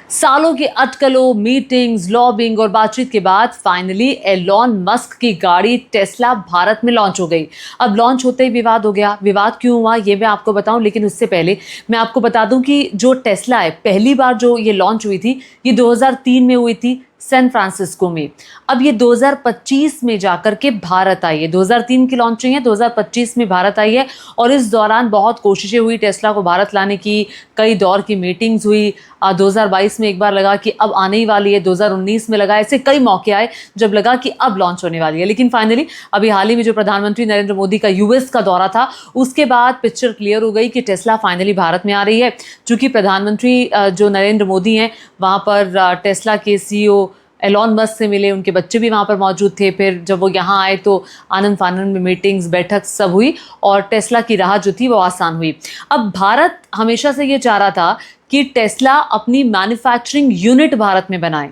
सालों की अटकलों, मीटिंग्स, लॉबिंग और बातचीत के बाद फाइनली एलॉन मस्क की गाड़ी टेस्ला भारत में लॉन्च हो गई। अब लॉन्च होते ही विवाद हो गया। विवाद क्यों हुआ ये मैं आपको बताऊं, लेकिन उससे पहले मैं आपको बता दूं कि जो टेस्ला है, पहली बार जो ये लॉन्च हुई थी ये 2003 में हुई थी सैन फ्रांसिस्को में। अब ये 2025 में जाकर के भारत आई है। 2003 की लॉन्चिंग है, 2025 में भारत आई है। और इस दौरान बहुत कोशिशें हुई टेस्ला को भारत लाने की, कई दौर की मीटिंग्स हुई। 2022 में एक बार लगा कि अब आने ही वाली है, 2019 में लगा, ऐसे कई मौके आए जब लगा कि अब लॉन्च होने वाली है। लेकिन फाइनली अभी हाल ही में जो प्रधानमंत्री नरेंद्र मोदी का यूएस का दौरा था, उसके बाद पिक्चर क्लियर हो गई कि टेस्ला फाइनली भारत में आ रही है। चूंकि प्रधानमंत्री जो नरेंद्र मोदी हैं वहाँ पर टेस्ला के सीईओ एलॉन मस्क से मिले, उनके बच्चे भी वहाँ पर मौजूद थे। फिर जब वो यहाँ आए तो आनंद फानंद में मीटिंग्स, बैठक सब हुई और टेस्ला की राह जो थी वो आसान हुई। अब भारत हमेशा से ये चाह रहा था कि टेस्ला अपनी मैन्युफैक्चरिंग यूनिट भारत में बनाए,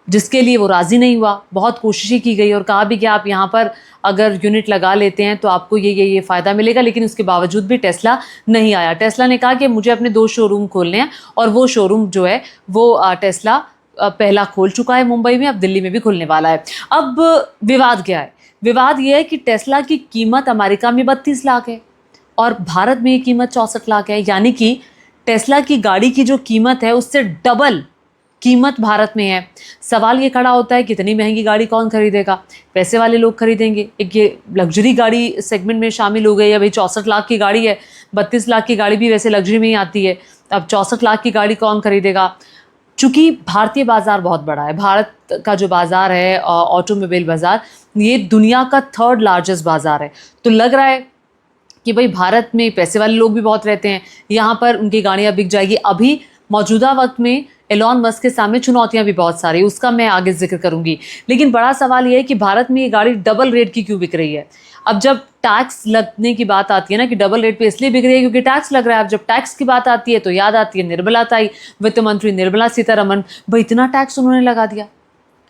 जिसके लिए वो राज़ी नहीं हुआ। बहुत कोशिशें की गई और कहा भी कि आप यहाँ पर अगर यूनिट लगा लेते हैं तो आपको ये फ़ायदा मिलेगा, लेकिन उसके बावजूद भी टेस्ला नहीं आया। टेस्ला ने कहा कि मुझे अपने 2 शोरूम खोलने हैं और वो शोरूम जो है वो टेस्ला पहला खोल चुका है मुंबई में, अब दिल्ली में भी खुलने वाला है। अब विवाद क्या है? विवाद ये है कि टेस्ला की कीमत अमेरिका में 32 लाख है और भारत में ये कीमत 64 लाख है। यानी कि टेस्ला की गाड़ी की जो कीमत है उससे डबल कीमत भारत में है। सवाल ये खड़ा होता है कितनी महंगी गाड़ी कौन खरीदेगा? पैसे वाले लोग खरीदेंगे। एक ये लग्जरी गाड़ी सेगमेंट में शामिल हो गई है। भाई 64 लाख की गाड़ी है, 32 लाख की गाड़ी भी वैसे लग्जरी में ही आती है। अब 64 लाख की गाड़ी कौन खरीदेगा? चूँकि भारतीय बाज़ार बहुत बड़ा है, भारत का जो बाज़ार है ऑटोमोबाइल बाज़ार, ये दुनिया का 3rd लार्जेस्ट बाज़ार है। तो लग रहा है कि भाई भारत में पैसे वाले लोग भी बहुत रहते हैं, यहाँ पर उनकी गाड़ियाँ बिक जाएगी। अभी मौजूदा वक्त में एलॉन मस्क के सामने चुनौतियाँ भी बहुत सारी, उसका मैं आगे जिक्र करूँगी। लेकिन बड़ा सवाल ये है कि भारत में ये गाड़ी डबल रेट की क्यों बिक रही है? अब जब टैक्स लगने की बात आती है ना, कि डबल रेट पे इसलिए बिक रही है क्योंकि टैक्स लग रहा है। अब जब टैक्स की बात आती है तो याद आती है निर्मला ताई, वित्त मंत्री निर्मला सीतारमण। भाई इतना टैक्स उन्होंने लगा दिया,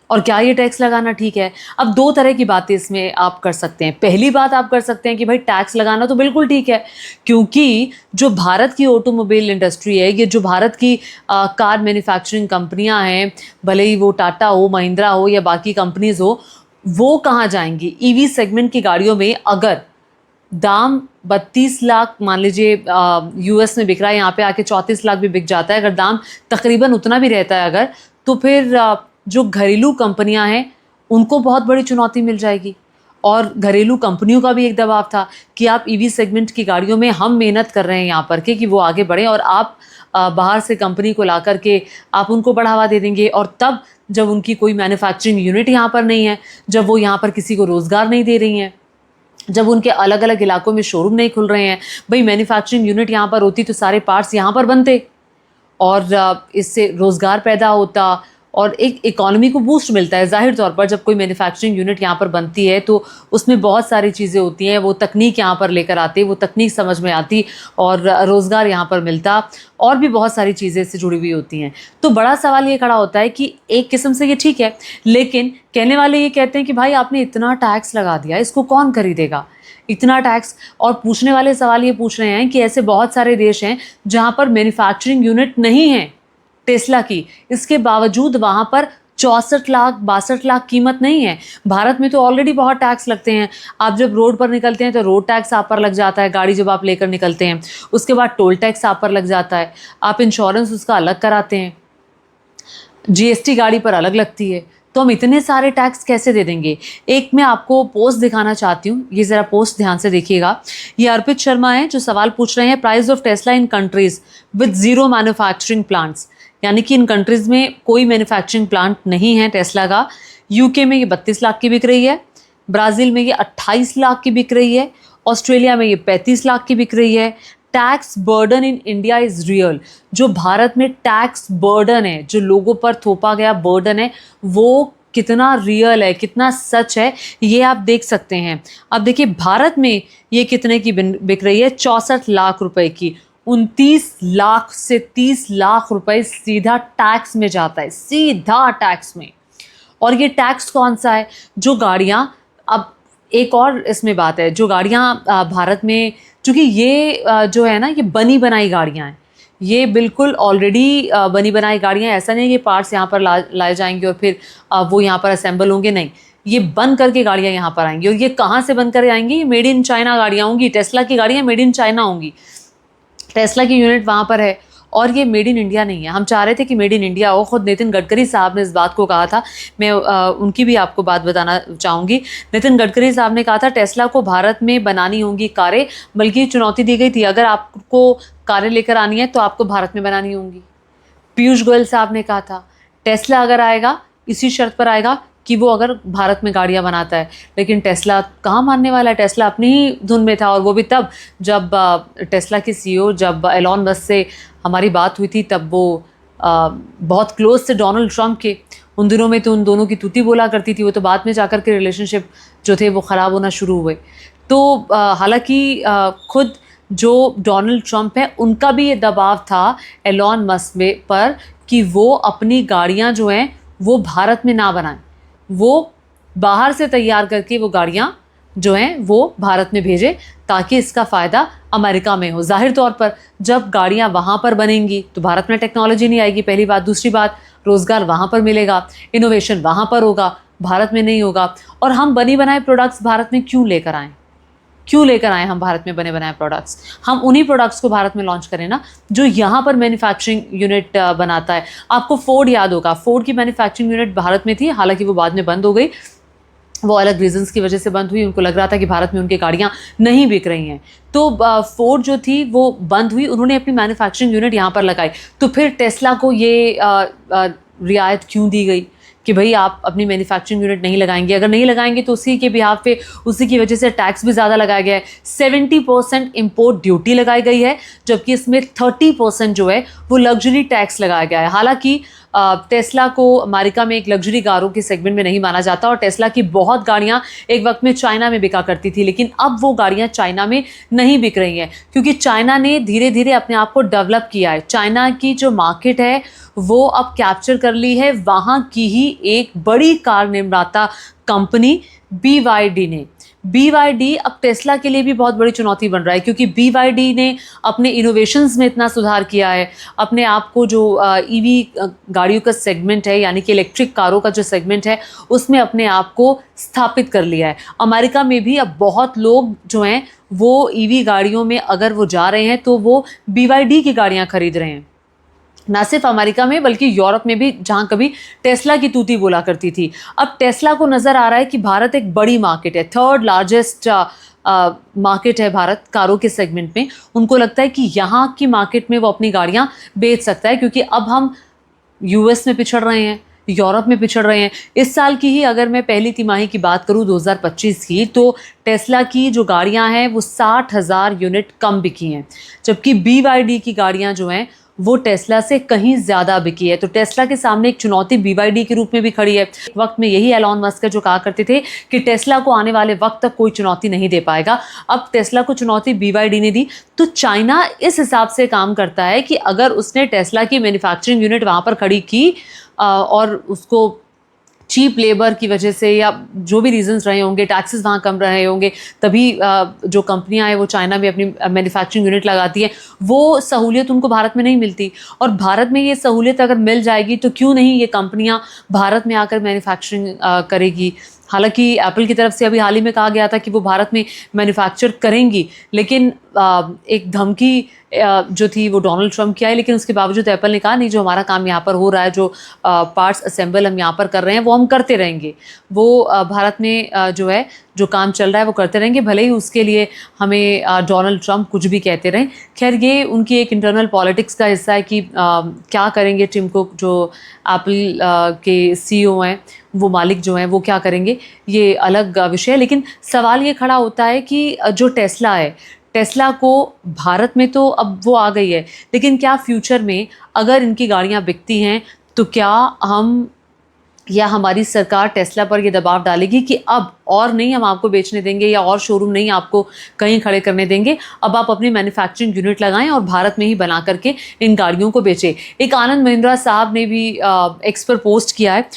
और क्या ये टैक्स लगाना ठीक है? अब 2 तरह की बातें इसमें आप कर सकते हैं। पहली बात आप कर सकते हैं कि भाई टैक्स लगाना तो बिल्कुल ठीक है, क्योंकि जो भारत की ऑटोमोबाइल इंडस्ट्री है, ये जो भारत की कार मैन्युफैक्चरिंग कंपनियां हैं, भले ही वो टाटा हो, महिंद्रा हो या बाकी कंपनीज हो, वो कहाँ जाएंगी? ईवी सेगमेंट की गाड़ियों में अगर दाम 32 लाख मान लीजिए यूएस में बिक रहा है, यहाँ पे आके 34 लाख भी बिक जाता है, अगर दाम तकरीबन उतना भी रहता है अगर, तो फिर जो घरेलू कंपनियां हैं उनको बहुत बड़ी चुनौती मिल जाएगी। और घरेलू कंपनियों का भी एक दबाव था कि आप ईवी सेगमेंट की गाड़ियों में हम मेहनत कर रहे हैं यहाँ पर कि वो आगे बढ़ें, और आप बाहर से कंपनी को ला करके आप उनको बढ़ावा दे देंगे। और तब जब उनकी कोई मैन्युफैक्चरिंग यूनिट यहाँ पर नहीं है, जब वो यहाँ पर किसी को रोज़गार नहीं दे रही हैं, जब उनके अलग अलग इलाकों में शोरूम नहीं खुल रहे हैं, भाई मैन्युफैक्चरिंग यूनिट यहाँ पर होती तो सारे पार्ट्स यहाँ पर बनते और इससे रोज़गार पैदा होता और एक इकॉनमी को बूस्ट मिलता है। ज़ाहिर तौर पर जब कोई मैन्युफैक्चरिंग यूनिट यहाँ पर बनती है तो उसमें बहुत सारी चीज़ें होती हैं, वो तकनीक यहाँ पर लेकर आती, वो तकनीक समझ में आती और रोज़गार यहाँ पर मिलता, और भी बहुत सारी चीज़ें इससे जुड़ी हुई होती हैं। तो बड़ा सवाल ये खड़ा होता है कि एक किस्म से ये ठीक है, लेकिन कहने वाले ये कहते हैं कि भाई आपने इतना टैक्स लगा दिया, इसको कौन खरीदेगा? इतना टैक्स। और पूछने वाले सवाल ये पूछ रहे हैं कि ऐसे बहुत सारे देश हैं जहाँ पर मैन्युफैक्चरिंग यूनिट नहीं है टेस्ला की, इसके बावजूद वहाँ पर 64 लाख 62 लाख कीमत नहीं है। भारत में तो ऑलरेडी बहुत टैक्स लगते हैं। आप जब रोड पर निकलते हैं तो रोड टैक्स आप पर लग जाता है, गाड़ी जब आप लेकर निकलते हैं, उसके बाद टोल टैक्स आप पर लग जाता है, आप इंश्योरेंस उसका अलग कराते हैं, जीएसटी गाड़ी पर अलग लगती है। तो हम इतने सारे टैक्स कैसे दे देंगे? एक मैं आपको पोस्ट दिखाना चाहती हूँ, ये ज़रा पोस्ट ध्यान से देखिएगा। ये अर्पित शर्मा है जो सवाल पूछ रहे हैं, price of Tesla in countries with zero manufacturing plants, यानी कि इन कंट्रीज़ में कोई मैन्युफैक्चरिंग प्लांट नहीं है टेस्ला का। यूके में ये 32 लाख की बिक रही है, ब्राज़ील में ये 28 लाख की बिक रही है, ऑस्ट्रेलिया में ये 35 लाख की बिक रही है। Tax burden in India is real. जो भारत में टैक्स बर्डन है, जो लोगों पर थोपा गया बर्डन है, वो कितना रियल है, कितना सच है, ये आप देख सकते हैं। अब देखिए भारत में ये कितने की बिक रही है? 64 लाख रुपए की। 29 लाख से 30 लाख रुपए सीधा टैक्स में जाता है, सीधा टैक्स में। और ये टैक्स कौन सा है? जो गाड़ियाँ, अब एक और इसमें बात है, जो गाड़ियाँ भारत में, चूँकि ये जो है ना, ये बनी बनाई गाड़ियाँ हैं, ये बिल्कुल ऑलरेडी बनी बनाई गाड़ियाँ, ऐसा नहीं है कि पार्ट्स यहाँ पर लाए जाएंगे और फिर वो यहाँ पर असेंबल होंगे, नहीं, ये बन करके गाड़ियाँ यहाँ पर आएंगी। और ये कहाँ से बन कर आएंगी? ये मेड इन चाइना गाड़ियाँ होंगी। टेस्ला की गाड़ियाँ मेड इन चाइना होंगी, टेस्ला की यूनिट वहाँ पर है, और ये मेड इन इंडिया नहीं है। हम चाह रहे थे कि मेड इन इंडिया हो, खुद नितिन गडकरी साहब ने इस बात को कहा था। मैं उनकी भी आपको बात बताना चाहूँगी। नितिन गडकरी साहब ने कहा था टेस्ला को भारत में बनानी होंगी कारें, बल्कि चुनौती दी गई थी, अगर आपको कारें लेकर आनी है तो आपको भारत में बनानी होंगी। पीयूष गोयल साहब ने कहा था टेस्ला अगर आएगा इसी शर्त पर आएगा कि वो अगर भारत में गाड़ियाँ बनाता है। लेकिन टेस्ला कहाँ मानने वाला है? टेस्ला अपनी ही धुन में था, और वो भी तब जब टेस्ला के सीईओ जब एलॉन मस्क से हमारी बात हुई थी, तब वो बहुत क्लोज थे डोनाल्ड ट्रंप के। उन दिनों में तो उन दोनों की तूती बोला करती थी, वो तो बाद में जाकर के रिलेशनशिप जो थे वो ख़राब होना शुरू हुए। तो हालांकि खुद जो डोनाल्ड ट्रंप है उनका भी ये दबाव था एलॉन मस्क पर कि वो अपनी गाड़ियाँ जो हैं वो भारत में ना बनाएं, वो बाहर से तैयार करके वो गाड़ियाँ जो हैं वो भारत में भेजें, ताकि इसका फ़ायदा अमेरिका में हो। जाहिर तौर पर जब गाड़ियाँ वहाँ पर बनेंगी तो भारत में टेक्नोलॉजी नहीं आएगी, पहली बात। दूसरी बात, रोज़गार वहाँ पर मिलेगा, इनोवेशन वहाँ पर होगा, भारत में नहीं होगा। और हम बनी बनाए प्रोडक्ट्स भारत में क्यों लेकर आएँ? क्यों लेकर आए हम भारत में बने बनाए प्रोडक्ट्स? हम उन्हीं प्रोडक्ट्स को भारत में लॉन्च करें ना जो यहाँ पर मैन्युफैक्चरिंग यूनिट बनाता है। आपको फोर्ड याद होगा, फोर्ड की मैन्युफैक्चरिंग यूनिट भारत में थी, हालांकि वो बाद में बंद हो गई। वो अलग रीजंस की वजह से बंद हुई, उनको लग रहा था कि भारत में उनकी गाड़ियाँ नहीं बिक रही हैं, तो फोर्ड जो थी वो बंद हुई, उन्होंने अपनी मैन्युफैक्चरिंग यूनिट यहाँ पर लगाई। तो फिर टेस्ला को ये रियायत क्यों दी गई कि भाई आप अपनी मैन्युफैक्चरिंग यूनिट नहीं लगाएंगे? अगर नहीं लगाएंगे तो उसी के बिहाफ पे, उसी की वजह से टैक्स भी ज़्यादा लगाया गया है। 70% इम्पोर्ट ड्यूटी लगाई गई है, जबकि इसमें 30% जो है वो लग्जरी टैक्स लगाया गया है। हालांकि टेस्ला को अमेरिका में एक लग्जरी कारों के सेगमेंट में नहीं माना जाता, और टेस्ला की बहुत गाड़ियाँ एक वक्त में चाइना में बिका करती थी, लेकिन अब वो गाड़ियाँ चाइना में नहीं बिक रही हैं, क्योंकि चाइना ने धीरे धीरे अपने आप को डेवलप किया है। चाइना की जो मार्केट है वो अब कैप्चर कर ली है वहाँ की ही एक बड़ी कार निर्माता कंपनी BYD ने। BYD अब टेस्ला के लिए भी बहुत बड़ी चुनौती बन रहा है, क्योंकि BYD ने अपने इनोवेशंस में इतना सुधार किया है, अपने आप को जो EV गाड़ियों का सेगमेंट है, यानी कि इलेक्ट्रिक कारों का जो सेगमेंट है, उसमें अपने आप को स्थापित कर लिया है। अमेरिका में भी अब बहुत लोग जो हैं वो EV गाड़ियों में अगर वो जा रहे हैं तो वो BYD की गाड़ियाँ खरीद रहे हैं। ना सिर्फ अमेरिका में बल्कि यूरोप में भी, जहाँ कभी टेस्ला की तूती बोला करती थी, अब टेस्ला को नज़र आ रहा है कि भारत एक बड़ी मार्केट है, थर्ड लार्जेस्ट मार्केट है भारत कारों के सेगमेंट में। उनको लगता है कि यहाँ की मार्केट में वो अपनी गाड़ियाँ बेच सकता है, क्योंकि अब हम US में पिछड़ रहे हैं, यूरोप में पिछड़ रहे हैं। इस साल की ही अगर मैं पहली तिमाही की बात करूं 2025 की, तो टेस्ला की जो गाड़ियां हैं वो 60,000 यूनिट कम बिकी हैं, जबकि BYD की गाड़ियां जो हैं वो टेस्ला से कहीं ज़्यादा बिकी है। तो टेस्ला के सामने एक चुनौती BYD के रूप में भी खड़ी है। एक वक्त में यही एलॉन मस्क जो कहा करते थे कि टेस्ला को आने वाले वक्त तक कोई चुनौती नहीं दे पाएगा, अब टेस्ला को चुनौती BYD ने दी। तो चाइना इस हिसाब से काम करता है कि अगर उसने टेस्ला की मैन्युफैक्चरिंग यूनिट वहाँ पर खड़ी की और उसको चीप लेबर की वजह से या जो भी रीजंस रहे होंगे, टैक्सेस वहाँ कम रहे होंगे, तभी जो कंपनियां हैं वो चाइना में अपनी मैन्युफैक्चरिंग यूनिट लगाती हैं, वो सहूलियत उनको भारत में नहीं मिलती। और भारत में ये सहूलियत अगर मिल जाएगी तो क्यों नहीं ये कंपनियां भारत में आकर मैन्युफैक्चरिंग करेगी। हालांकि एप्पल की तरफ से अभी हाल ही में कहा गया था कि वो भारत में मैन्युफैक्चर करेंगी, लेकिन एक धमकी जो थी वो डोनाल्ड ट्रंप की आई, लेकिन उसके बावजूद एप्पल ने कहा नहीं, जो हमारा काम यहाँ पर हो रहा है, जो पार्ट्स असेंबल हम यहाँ पर कर रहे हैं वो हम करते रहेंगे, वो भारत में जो है जो काम चल रहा है वो करते रहेंगे, भले ही उसके लिए हमें डोनाल्ड ट्रंप कुछ भी कहते रहें। खैर ये उनकी एक इंटरनल पॉलिटिक्स का हिस्सा है कि क्या करेंगे टिम कुक जो एप्पल के CEO हैं, वो मालिक जो हैं वो क्या करेंगे, ये अलग विषय है। लेकिन सवाल ये खड़ा होता है कि जो टेस्ला है, टेस्ला को भारत में तो अब वो आ गई है, लेकिन क्या फ्यूचर में अगर इनकी गाड़ियाँ बिकती हैं तो क्या हम या हमारी सरकार टेस्ला पर ये दबाव डालेगी कि अब और नहीं हम आपको बेचने देंगे या और शोरूम नहीं आपको कहीं खड़े करने देंगे, अब आप अपनी मैन्युफैक्चरिंग यूनिट लगाएं और भारत में ही बना करके इन गाड़ियों को बेचें। एक आनंद महिंद्रा साहब ने भी एक्स पर पोस्ट किया है,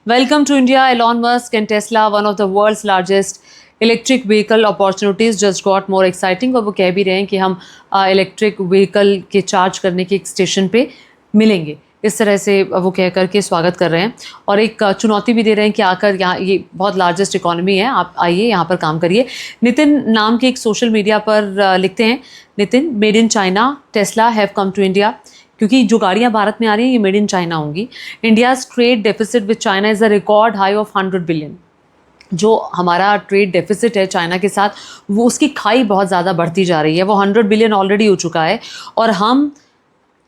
welcome to India, Elon Musk and Tesla one of the world's largest electric vehicle opportunities just got more exciting, और वो कह भी रहे हैं कि हम इलेक्ट्रिक व्हीकल के चार्ज करने के एक स्टेशन पे मिलेंगे। इस तरह से वो कह कर के स्वागत कर रहे हैं और एक चुनौती भी दे रहे हैं कि आकर यहाँ, ये बहुत लार्जेस्ट इकोनॉमी है, आप आइए यहाँ पर काम करिए। नितिन नाम के एक सोशल मीडिया पर लिखते हैं, Nitin, made in China Tesla have come to India, क्योंकि जो गाड़ियाँ भारत में आ रही हैं ये मेड इन चाइना होंगी। India's trade deficit with China is a record high of 100 billion. जो हमारा ट्रेड डेफिसिट है चाइना के साथ, वो उसकी खाई बहुत ज़्यादा बढ़ती जा रही है, वो 100 बिलियन ऑलरेडी हो चुका है, और हम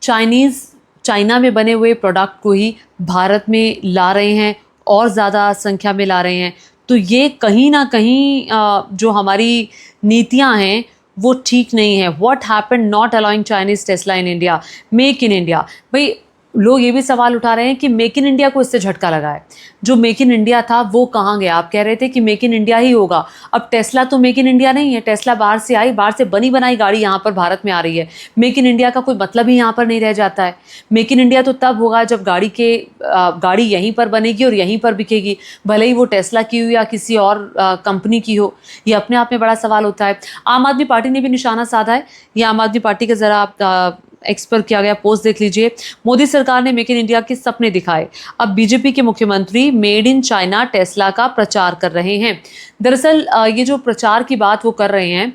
चाइना में बने हुए प्रोडक्ट को ही भारत में ला रहे हैं और ज़्यादा संख्या में ला रहे हैं। तो ये कहीं ना कहीं जो हमारी नीतियां हैं वो ठीक नहीं है। What happened not allowing Chinese Tesla in India, make in India. भाई लोग ये भी सवाल उठा रहे हैं कि मेक इन इंडिया को इससे झटका लगा है। जो मेक इन इंडिया था वो कहाँ गया? आप कह रहे थे कि मेक इन इंडिया ही होगा, अब टेस्ला तो मेक इन इंडिया नहीं है। टेस्ला बाहर से आई, बाहर से बनी बनाई गाड़ी यहाँ पर भारत में आ रही है। मेक इन इंडिया का कोई मतलब ही यहाँ पर नहीं रह जाता है। मेक इन इंडिया तो तब होगा जब गाड़ी यहीं पर बनेगी और यहीं पर बिकेगी, भले ही वो टेस्ला की हो या किसी और कंपनी की हो। ये अपने आप में बड़ा सवाल होता है। आम आदमी पार्टी ने भी निशाना साधा है। ये आम आदमी पार्टी का ज़रा आप एक्स पर किया गया पोस्ट देख लीजिए। मोदी सरकार ने मेक इन इंडिया के सपने दिखाए, अब बीजेपी के मुख्यमंत्री मेड इन चाइना टेस्ला का प्रचार कर रहे हैं। दरअसल ये जो प्रचार की बात वो कर रहे हैं,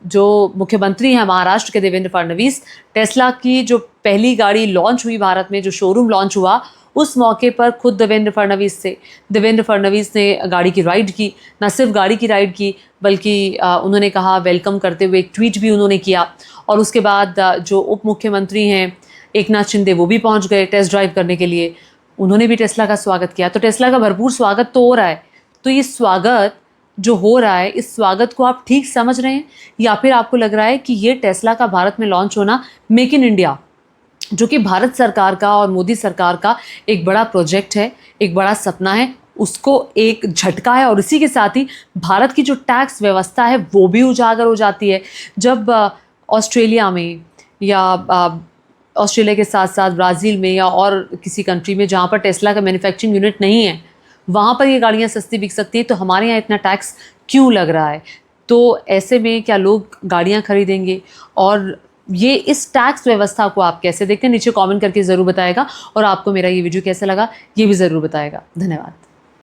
जो मुख्यमंत्री हैं महाराष्ट्र के देवेंद्र फडणवीस, टेस्ला की जो पहली गाड़ी लॉन्च हुई भारत में, जो शोरूम लॉन्च हुआ, उस मौके पर खुद देवेंद्र फडणवीस ने गाड़ी की राइड की। न सिर्फ गाड़ी की राइड की बल्कि उन्होंने कहा, वेलकम करते हुए एक ट्वीट भी उन्होंने किया। और उसके बाद जो उप मुख्यमंत्री हैं एकनाथ शिंदे, वो भी पहुंच गए टेस्ट ड्राइव करने के लिए। उन्होंने भी टेस्ला का स्वागत किया। तो टेस्ला का भरपूर स्वागत तो हो रहा है। तो ये स्वागत जो हो रहा है, इस स्वागत को आप ठीक समझ रहे हैं, या फिर आपको लग रहा है कि ये टेस्ला का भारत में लॉन्च होना, मेक इन इंडिया, जो कि भारत सरकार का और मोदी सरकार का एक बड़ा प्रोजेक्ट है, एक बड़ा सपना है, उसको एक झटका है। और इसी के साथ ही भारत की जो टैक्स व्यवस्था है वो भी उजागर हो जाती है। जब ऑस्ट्रेलिया में या ऑस्ट्रेलिया के साथ साथ ब्राज़ील में या और किसी कंट्री में जहाँ पर टेस्ला का मैन्युफैक्चरिंग यूनिट नहीं है, वहाँ पर ये गाड़ियाँ सस्ती बिक सकती हैं, तो हमारे यहाँ इतना टैक्स क्यों लग रहा है? तो ऐसे में क्या लोग गाड़ियाँ खरीदेंगे? और ये इस टैक्स व्यवस्था को आप कैसे देखते हैं? नीचे कमेंट करके ज़रूर बताएगा। और आपको मेरा ये वीडियो कैसा लगा ये भी ज़रूर बताएगा। धन्यवाद।